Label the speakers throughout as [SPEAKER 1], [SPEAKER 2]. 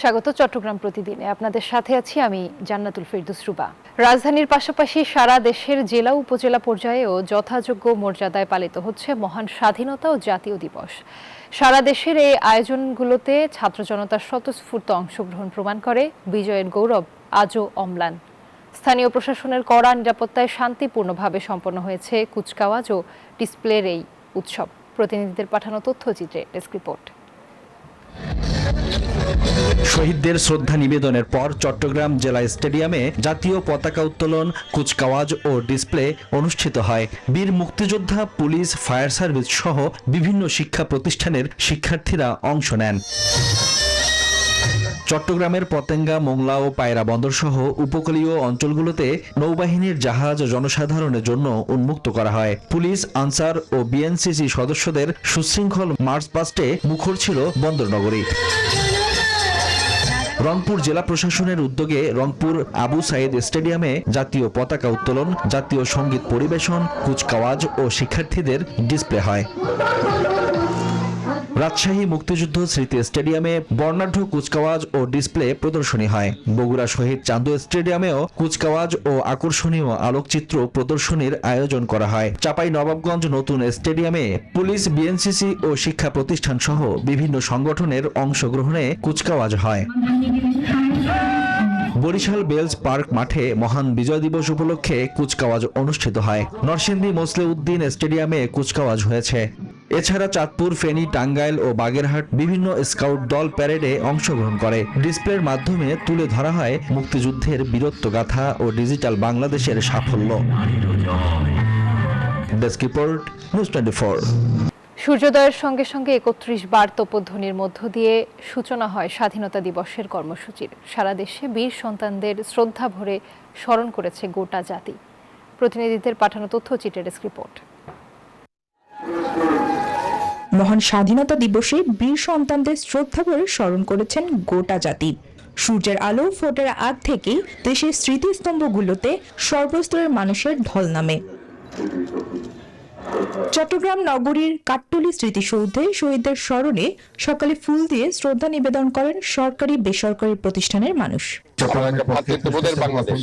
[SPEAKER 1] স্বাগত চট্টগ্রাম প্রতিদিনে। আপনাদের সাথে আছি আমি জান্নাতুল ফেরদৌস রুবা। রাজধানীর পাশাপাশি সারা দেশের জেলা উপজেলা পর্যায়েও যথাযোগ্য মর্যাদায় পালিত হচ্ছে মহান স্বাধীনতা ও জাতীয় দিবস। সারা দেশের এই আয়োজনগুলোতে ছাত্র জনতার স্বতঃস্ফূর্ত অংশগ্রহণ প্রমাণ করে বিজয়ের গৌরব আজও অম্লান। স্থানীয় প্রশাসনের কড়া নিরাপত্তায় শান্তিপূর্ণভাবে সম্পন্ন হয়েছে কুচকাওয়াজ ও ডিসপ্লের এই উৎসব। প্রতিনিধিদের পাঠানো তথ্যচিত্রে ডেস্ক রিপোর্ট।
[SPEAKER 2] শহীদদের শ্রদ্ধা নিবেদনের পর চট্টগ্রাম জেলা স্টেডিয়ামে জাতীয় পতাকা উত্তোলন, কুচকাওয়াজ ও ডিসপ্লে অনুষ্ঠিত হয়। বীর মুক্তিযোদ্ধা, পুলিশ, ফায়ার সার্ভিস সহ বিভিন্ন শিক্ষা প্রতিষ্ঠানের শিক্ষার্থীরা অংশ নেন। চট্টগ্রামের পতেঙ্গা, মোংলা ও পায়রা বন্দর সহ উপকূলীয় অঞ্চলগুলোতে নৌবাহিনীর জাহাজ জনসাধারণের জন্য উন্মুক্ত করা হয়। পুলিশ, আনসার ও বিএনসিসি সদস্যদের সুশৃঙ্খল মার্চ পাস্টে মুখর ছিল বন্দরনগরী। রংপুর জেলা প্রশাসনের উদ্যোগে রংপুর আবু সাইদ স্টেডিয়ামে জাতীয় পতাকা উত্তোলন, জাতীয় সঙ্গীত পরিবেশন, কুচকাওয়াজ ও শিক্ষার্থীদের ডিসপ্লে হয়। রাজশাহী মুক্তিযুদ্ধ স্মৃতি স্টেডিয়ামে বর্ণাঢ্য কুচকাওয়াজ ও ডিসপ্লে প্রদর্শনী হয়। বগুড়া শহীদ চান্দু স্টেডিয়ামেও কুচকাওয়াজ ও আকর্ষণীয় আলোকচিত্র প্রদর্শনীর আয়োজন করা হয়। চাঁপাই নবাবগঞ্জ নতুন স্টেডিয়ামে পুলিশ, বিএনসিসি ও শিক্ষা প্রতিষ্ঠান সহ বিভিন্ন সংগঠনের অংশগ্রহণে কুচকাওয়াজ হয়। বরিশাল বেলস পার্ক মাঠে মহান বিজয় দিবস উপলক্ষে কুচকাওয়াজ অনুষ্ঠিত হয়। নরসিংদী মোসলেউদ্দিন স্টেডিয়ামে কুচকাওয়াজ হয়েছে। এছাড়া চাঁদপুর, ফেনী, টাঙ্গাইল ও বাগেরহাট বিভিন্ন স্কাউট দল প্যারেডে অংশগ্রহণ করে। ডিসপ্লের মাধ্যমে তুলে ধরা হয় মুক্তিযুদ্ধের বীরত্বগাথা ও ডিজিটাল বাংলাদেশের সাফল্য। Desk report, news 24।
[SPEAKER 1] সূর্যোদয়ের সঙ্গে সঙ্গে ৩১ বার তোপধ্বনির মধ্য দিয়ে সূচনা হয় স্বাধীনতা দিবসের কর্মসূচির। সারা দেশে বীর সন্তানদের শ্রদ্ধা ভরে স্মরণ করেছে গোটা জাতি। প্রতিনিধিদের পাঠানো তথ্যচিত্রে ডেস্ক রিপোর্ট।
[SPEAKER 3] মহান স্বাধীনতা দিবসে বীর সন্তানদের শ্রদ্ধা ভরে স্মরণ করেছেন গোটা জাতি। সূর্যের আলো ফোটার আগ থেকেই দেশের স্মৃতিস্তম্ভগুলোতে সর্বস্তরের মানুষের ঢল নামে। চট্টগ্রাম নগরীর কাট্টলী স্মৃতিসৌধে শহীদদের স্মরণে সকালে ফুল দিয়ে শ্রদ্ধা নিবেদন করেন সরকারি বেসরকারি প্রতিষ্ঠানের মানুষ।
[SPEAKER 4] ভ্রাতৃত্ববোধের বাংলাদেশ,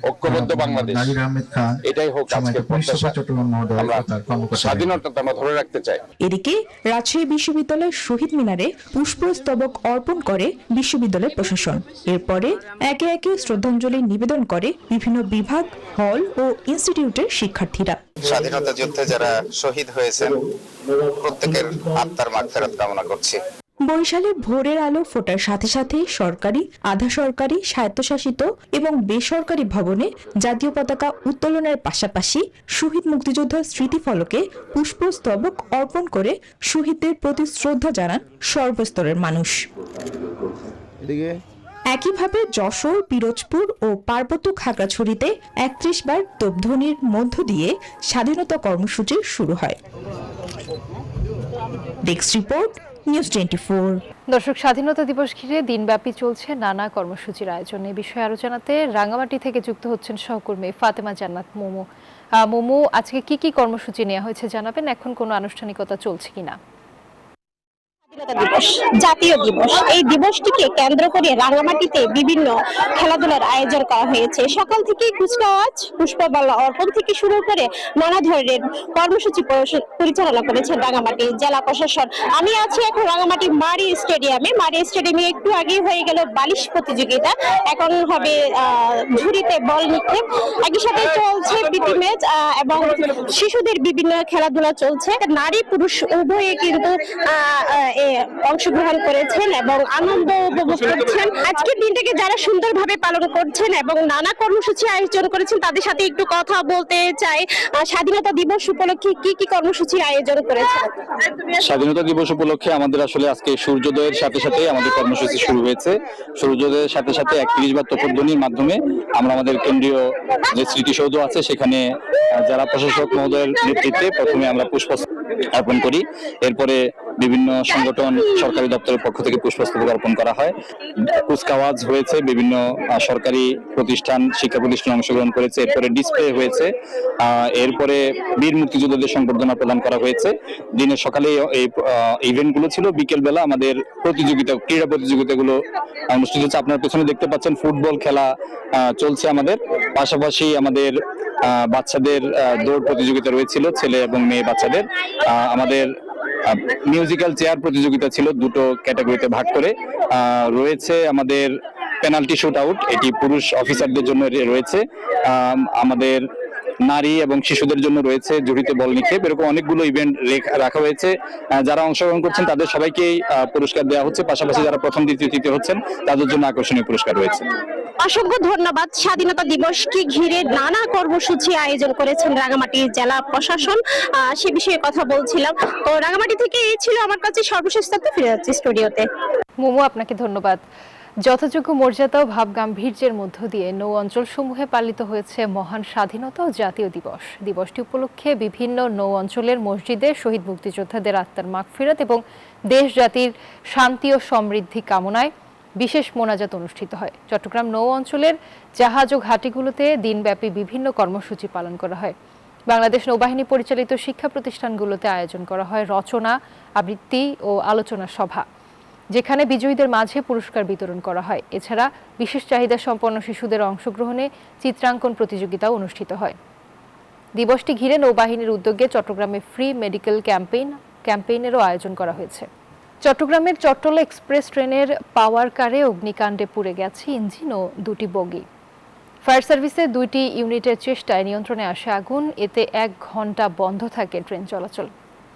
[SPEAKER 4] ঐক্যবদ্ধ বাংলাদেশ, এটাই হোক আজকের প্রত্যাশা। স্বাধীনতা আমরা ধরে রাখতে চাই।
[SPEAKER 3] এদিকে রাজশাহী বিশ্ববিদ্যালয়ের শহীদ মিনারে পুষ্পস্তবক অর্পণ করে বিশ্ববিদ্যালয় প্রশাসন। এরপরে একে একে শ্রদ্ধাঞ্জলি নিবেদন করে বিভিন্ন বিভাগ, হল ও ইনস্টিটিউটের শিক্ষার্থীরা।
[SPEAKER 4] স্বাধীনতা যুদ্ধে যারা শহীদ হয়েছেন প্রত্যেকের আত্মার মাগফিরাত কামনা করছি।
[SPEAKER 3] বরিশালে ভোরের আলো ফোটার সাথে সাথে সরকারি, আধা সরকারি, স্বায়ত্তশাসিত এবং বেসরকারি ভবনে জাতীয় পতাকা উত্তোলনের পাশাপাশি শহীদ মুক্তিযোদ্ধার স্মৃতিফলকে পুষ্পস্তবক অর্পণ করে শহীদদের প্রতি শ্রদ্ধা জানান সর্বস্তরের মানুষ। একইভাবে যশোর, পিরোজপুর ও পার্বত্য খাগড়াছড়িতে ৩১ বার তোপধ্বনির মধ্য দিয়ে স্বাধীনতা কর্মসূচি শুরু হয়। Desk report, news 24।
[SPEAKER 1] দর্শক, স্বাধীনতা দিবস ঘিরে দিনব্যাপী চলছে নানা কর্মসূচির আয়োজন। এই বিষয়ে আরো জানাতে রাঙ্গামাটি থেকে যুক্ত হচ্ছেন সহকর্মী ফাতেমা জান্নাত মোমো। মোমো, আজকে কি কি কর্মসূচি নেওয়া হয়েছে জানাবেন? এখন কোনো আনুষ্ঠানিকতা চলছে কিনা?
[SPEAKER 5] দিবস, জাতীয় দিবস, এই দিবসটিকে কেন্দ্র করে রাঙ্গামাটিতে বিভিন্ন খেলাধুলার আয়োজন করা হয়েছে। সকাল থেকে কুচকাওয়াজ, পুষ্পমাল্য অর্পণ থেকে শুরু করে নানা ধরনের কর্মসূচি পরিচালনা করেছেন রাঙ্গামাটি জেলা প্রশাসন। আমি আছি এখন রাঙ্গামাটি মারি স্টেডিয়ামে। মারি স্টেডিয়ামে একটু আগেই হয়ে গেল বালিশ প্রতিযোগিতা, এখন হবে ঝুড়িতে বল নিক্ষেপ। একই সাথে চলছে প্রীতি ম্যাচ এবং শিশুদের বিভিন্ন খেলাধুলা চলছে। নারী পুরুষ উভয়ে কিন্তু অংশগ্রহণ করেছেন এবং আনন্দ উপভোগ করছেন। আজকের দিনটাকে যারা সুন্দরভাবে পালন করছেন এবং নানা কর্মসূচি আয়োজন করেছেন তাদের সাথে একটু কথা বলতে চাই। স্বাধীনতা দিবস উপলক্ষে কি কি কর্মসূচি আয়োজন করেছেন?
[SPEAKER 6] স্বাধীনতা দিবস উপলক্ষে আমাদের আসলে আজকে সূর্যোদয়ের সাথে সাথে আমাদের কর্মসূচি শুরু হয়েছে। সূর্যোদয়ের সাথে সাথে ৩১ বার তোপধ্বনির মাধ্যমে আমরা আমাদের কেন্দ্রীয় যে স্মৃতিসৌধ আছে সেখানে যারা প্রশাসক মহোদয়ের নেতৃত্বে প্রথমে আমরা পুষ্প অর্পণ করি। এরপরে বিভিন্ন সংগঠন সরকারি দপ্তরের পক্ষ থেকে পুষ্পস্তবক অর্পণ করা হয়। কুচকাওয়াজ হয়েছে, বিভিন্ন সরকারি প্রতিষ্ঠান, শিক্ষা প্রতিষ্ঠান অংশগ্রহণ করেছে, এরপরে ডিসপ্লে হয়েছে, এরপরে বীর মুক্তিযোদ্ধাদের সংবর্ধনা প্রদান করা হয়েছে। দিনের সকালে এই ইভেন্টগুলো ছিল, বিকেল বেলা আমাদের ক্রীড়া প্রতিযোগিতাগুলো অনুষ্ঠিত হচ্ছে। আপনারা পেছনে দেখতে পাচ্ছেন ফুটবল খেলা চলছে আমাদের, পাশাপাশি আমাদের বাচ্চাদের দৌড় প্রতিযোগিতা রয়েছিল, ছেলে এবং মেয়ে বাচ্চাদের। আমাদের মিউজিক্যাল চেয়ার প্রতিযোগিতা ছিল, দুটো ক্যাটাগরিতে ভাগ করে। রয়েছে আমাদের পেনাল্টি শুট আউট, এটি পুরুষ অফিসারদের জন্য রয়েছে। আমাদের নারী এবং শিশুদের জন্য রয়েছে জড়িত বল নিক্ষেপ। এরকম অনেকগুলো ইভেন্ট রাখা হয়েছে। যারা অংশগ্রহণ করছেন তাদের সবাইকেই পুরস্কার দেওয়া হচ্ছে, পাশাপাশি যারা প্রথম, দ্বিতীয়, তৃতীয় হচ্ছেন তাদের জন্য আকর্ষণীয় পুরস্কার রয়েছে।
[SPEAKER 5] অসংখ্য ধন্যবাদ। স্বাধীনতা দিবসকে ঘিরে নানা কর্মসূচি আয়োজন করেছেন রাঙামাটি জেলা প্রশাসন, সে বিষয়ে কথা বলছিলাম। তো রাঙামাটি থেকে এই ছিল আমার কাছে সর্বশেষ তথ্য। ফিরে যাচ্ছি স্টুডিওতে।
[SPEAKER 1] মোমো, আপনাকে ধন্যবাদ। যথাযোগ্য মর্যাদা ও ভাব গাম্ভীর্যের মধ্য দিয়ে নৌ অঞ্চলসমূহে পালিত হয়েছে মহান স্বাধীনতা ও জাতীয় দিবস। দিবসটি উপলক্ষে বিভিন্ন নৌ অঞ্চলের মসজিদে শহীদ মুক্তিযোদ্ধাদের আত্মার মাগফিরাত এবং দেশ জাতির শান্তি ও সমৃদ্ধি কামনায় বিশেষ মোনাজাত অনুষ্ঠিত হয়। চট্টগ্রাম নৌ অঞ্চলের জাহাজ ও ঘাটিগুলোতে দিনব্যাপী বিভিন্ন কর্মসূচি পালন করা হয়। বাংলাদেশ নৌবাহিনী পরিচালিত শিক্ষা প্রতিষ্ঠানগুলোতে আয়োজন করা হয় রচনা, আবৃত্তি ও আলোচনা সভা, যেখানে বিজয়ীদের মাঝে পুরস্কার বিতরণ করা হয়। এছাড়া বিশেষ চাহিদা সম্পন্ন শিশুদের অংশগ্রহণে চিত্রাঙ্কন প্রতিযোগিতাও অনুষ্ঠিত হয়। দিবসটি ঘিরে নৌবাহিনীর উদ্যোগে চট্টগ্রামে ফ্রি মেডিকেল ক্যাম্পেইনেরও আয়োজন করা হয়েছে। চট্টগ্রামের চট্টলা এক্সপ্রেস ট্রেনের পাওয়ার কারে অগ্নিকাণ্ডে পুড়ে গেছে ইঞ্জিন ও দুটি বগি। ফায়ার সার্ভিসের 2টি ইউনিটের চেষ্টায় নিয়ন্ত্রণে আসে আগুন। এতে 1 ঘন্টা বন্ধ থাকে ট্রেন চলাচল।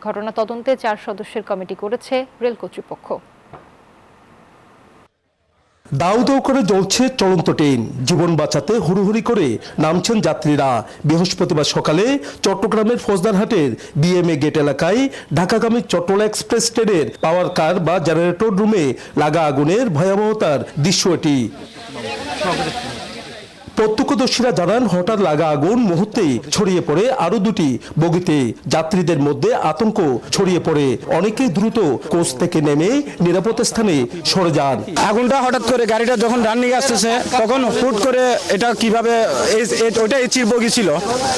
[SPEAKER 1] ঘটনা তদন্তে 4 সদস্যের কমিটি করেছে রেল কর্তৃপক্ষ।
[SPEAKER 7] দাউ দাউ করে জ্বলছে চলন্ত ট্রেন, জীবন বাঁচাতে হুড়োহুড়ি করে নামছেন যাত্রীরা। বৃহস্পতিবার সকালে চট্টগ্রামের ফৌজদারহাটের বিএমএ গেট এলাকায় ঢাকাগামী চট্টলা এক্সপ্রেস ট্রেনের পাওয়ার কার বা জেনারেটর রুমে লাগা আগুনের ভয়াবহতার দৃশ্য এটি। প্রত্যক্ষদর্শীরা জানান, হঠাৎ লাগা আগুন মুহূর্তে ছড়িয়ে পড়ে আরো 2টি বগিতে। যাত্রীদের মধ্যে আতঙ্ক ছড়িয়ে পড়ে, অনেকেই দ্রুত কোচ থেকে নেমে নিরাপদ স্থানে সরে যান।
[SPEAKER 8] আগুনটা হঠাৎ করে গাড়িটা যখন রানিং আসতেছে তখন হুট করে এটা কিভাবে, ওইটা এচির বগি ছিল,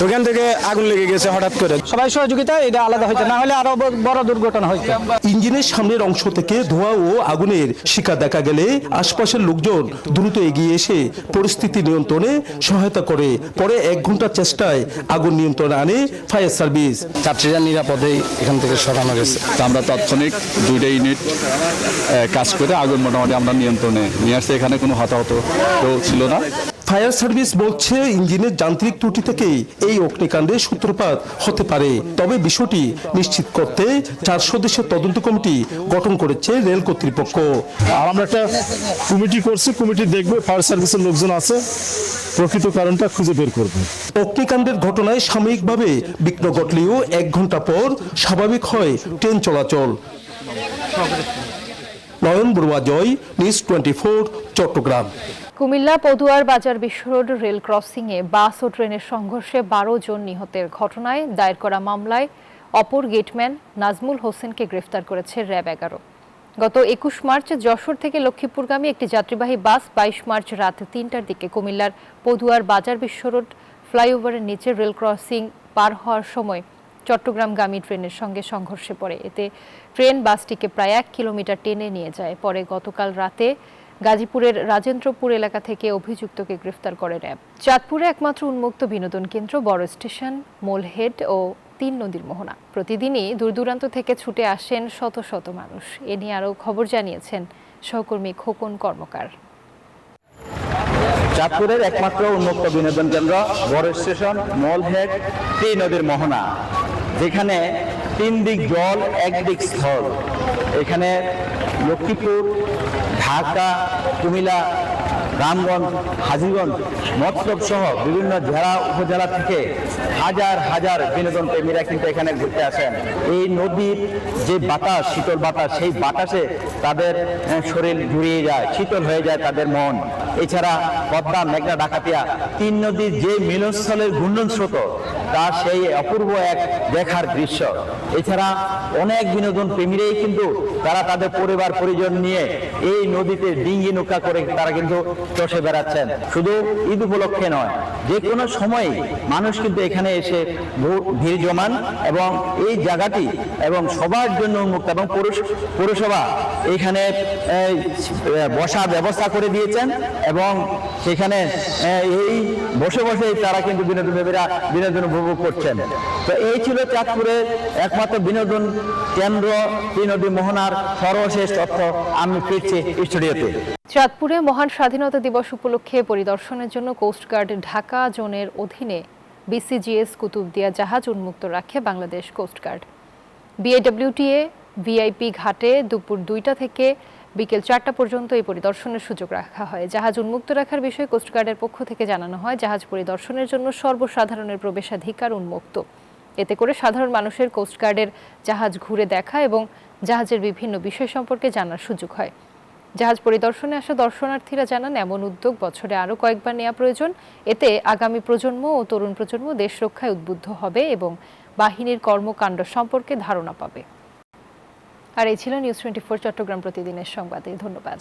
[SPEAKER 8] ওখান থেকে আগুন লেগে গেছে হঠাৎ করে। সবাই সহযোগিতা এটা আলাদা হয়েছে, না হলে আরো বড় দুর্ঘটনা হয়েছে।
[SPEAKER 7] ইঞ্জিনের সামনের অংশ থেকে ধোঁয়া ও আগুনের শিকা দেখা গেলে আশপাশের লোকজন দ্রুত এগিয়ে এসে পরিস্থিতি নিয়ন্ত্রণে সহায়তা করে। পরে 1 ঘন্টার চেষ্টায় আগুন নিয়ন্ত্রণে আনে ফায়ার সার্ভিস।
[SPEAKER 8] যাত্রীরা নিরাপদে এখান থেকে সরানো গেছে।
[SPEAKER 6] আমরা তাৎক্ষণিক 2টা ইউনিট কাজ করে আগুন মোটামুটি আমরা নিয়ন্ত্রণে নিয়ে আসছি। এখানে কোনো হতাহত কেউ ছিল না।
[SPEAKER 7] ফায়ার সার্ভিস বলছে, ইঞ্জিনের যান্ত্রিক ত্রুটি থেকে এই অগ্নিকাণ্ডের সূত্রপাত হতে পারে। তবে বিষয়টি নিশ্চিত করতে 4 সদস্যের তদন্ত কমিটি গঠন করেছে রেল কর্তৃপক্ষ।
[SPEAKER 9] আমরা একটা কমিটি করছি, কমিটি দেখবে, ফায়ার সার্ভিসের লোকজন আছে, প্রকৃত কারণটা খুঁজে বের করবে।
[SPEAKER 7] অগ্নিকাণ্ডের ঘটনায় সাময়িকভাবে বিঘ্ন ঘটলেও 1 ঘন্টা পর স্বাভাবিক হয় ট্রেন চলাচল। নয়ন বড়ুয়া জয়, নিউজ 24, চট্টগ্রাম।
[SPEAKER 1] কুমিল্লা পদুয়ার বাজার বিশ্ব রোড রেল ক্রসিংয়ে বাস ও ট্রেনের সংঘর্ষে 12 জন নিহতের ঘটনায় দায়ের করা মামলায় অপর গেটম্যান নাজমুল হোসেনকে গ্রেফতার করেছে র্যাব 11। গত 21 মার্চ যশোর থেকে লক্ষ্মীপুরগামী একটি যাত্রীবাহী বাস 22 মার্চ রাত 3টার দিকে কুমিল্লার পদুয়ার বাজার বিশ্ব রোড ফ্লাইওভারের নিচে রেল ক্রসিং পার হওয়ার সময় চট্টগ্রামগামী ট্রেনের সঙ্গে সংঘর্ষে পড়ে। এতে ট্রেন বাসটিকে প্রায় 1 কিলোমিটার টেনে নিয়ে যায়। পরে গতকাল রাতে গাজীপুরের রাজেন্দ্রপুর এলাকা থেকে অভিযুক্তকে গ্রেফতার করে র্যাব। চাঁদপুরে একমাত্র উন্মুক্ত বিনোদন কেন্দ্র বড় স্টেশন, মোলহেড ও 3 নদীর মোহনা। প্রতিদিনই দূর দূরান্ত থেকে ছুটে আসেন শত শত মানুষ। এ নিয়ে আরও খবর জানিয়েছেন সহকর্মী খোকন কর্মকার।
[SPEAKER 10] চাঁদপুরের একমাত্র উন্মুক্ত বিনোদন কেন্দ্র বড় স্টেশন, মোলহেড, 3 নদীর মোহনা, যেখানে 3 দিক জল, 1 দিক স্থল। এখানে লক্ষ্মীপুর, ঢাকা, কুমিল্লা রামগঞ্জ, হাজীগঞ্জ, মতলব সহ বিভিন্ন জেলা উপজেলা থেকে হাজার হাজার বিনোদন প্রেমীরা কিন্তু এখানে ঘুরতে আসেন। এই নদীর যে বাতাস, শীতল বাতাস, সেই বাতাসে তাদের শরীর জুড়িয়ে যায়, শীতল হয়ে যায় তাদের মন। এছাড়া পদ্মা, মেঘনা, ডাকাতিয়া 3 নদীর যে মিলনস্থলের ঘূর্ণন স্রোত, তা সেই অপূর্ব এক দেখার দৃশ্য। এছাড়া অনেক বিনোদন প্রেমীরাই কিন্তু তারা তাদের পরিবার পরিজন নিয়ে এই নদীতে ডিঙ্গি নৌকা করে তারা কিন্তু চষে বেড়াচ্ছেন। শুধু ঈদ উপলক্ষে নয়, যে কোনো সময় মানুষ কিন্তু এখানে এসে ভিড় জমান এবং এই জায়গাটি এবং সবার জন্য উন্মুক্ত, এবং পৌরসভা এখানে বসার ব্যবস্থা করে দিয়েছেন এবং সেখানে এই বসে বসে তারা কিন্তু বিনোদন উপভোগ করছেন। তো এই ছিল চাঁদপুরের একমাত্র বিনোদন কেন্দ্র ত্রিনদী মোহনার সর্বশেষ তথ্য। আমি ফিরছি স্টুডিওতে।
[SPEAKER 1] চাঁদপুরে মহান স্বাধীনতা দিবস উপলক্ষে পরিদর্শনের জন্য কোস্টগার্ড ঢাকা জোনের অধীনে বিসিজিএস কুতুবদিয়া জাহাজ উন্মুক্ত রাখে বাংলাদেশ কোস্টগার্ড। বিএডব্লিউটিএ ভিআইপি ঘাটে দুপুর 2টা থেকে বিকেল 4টা পর্যন্ত এই পরিদর্শনের সুযোগ রাখা হয়। জাহাজ উন্মুক্ত রাখার বিষয়ে কোস্টগার্ডের পক্ষ থেকে জানানো হয়, জাহাজ পরিদর্শনের জন্য সর্বসাধারণের প্রবেশাধিকার উন্মুক্ত। এতে করে সাধারণ মানুষের কোস্টগার্ডের জাহাজ ঘুরে দেখা এবং জাহাজের বিভিন্ন বিষয় সম্পর্কে জানার সুযোগ হয়। জাহাজ পরিদর্শনে আসা দর্শনার্থীরা জানান, এমন উদ্যোগ বছরে আরও কয়েকবার নেওয়া প্রয়োজন। এতে আগামী প্রজন্ম ও তরুণ প্রজন্ম দেশ রক্ষায় উদ্বুদ্ধ হবে এবং বাহিনীর কর্মকাণ্ড সম্পর্কে ধারণা পাবে। আর এই ছিল নিউজ 24 চট্টগ্রাম প্রতিদিনের সংবাদে। ধন্যবাদ।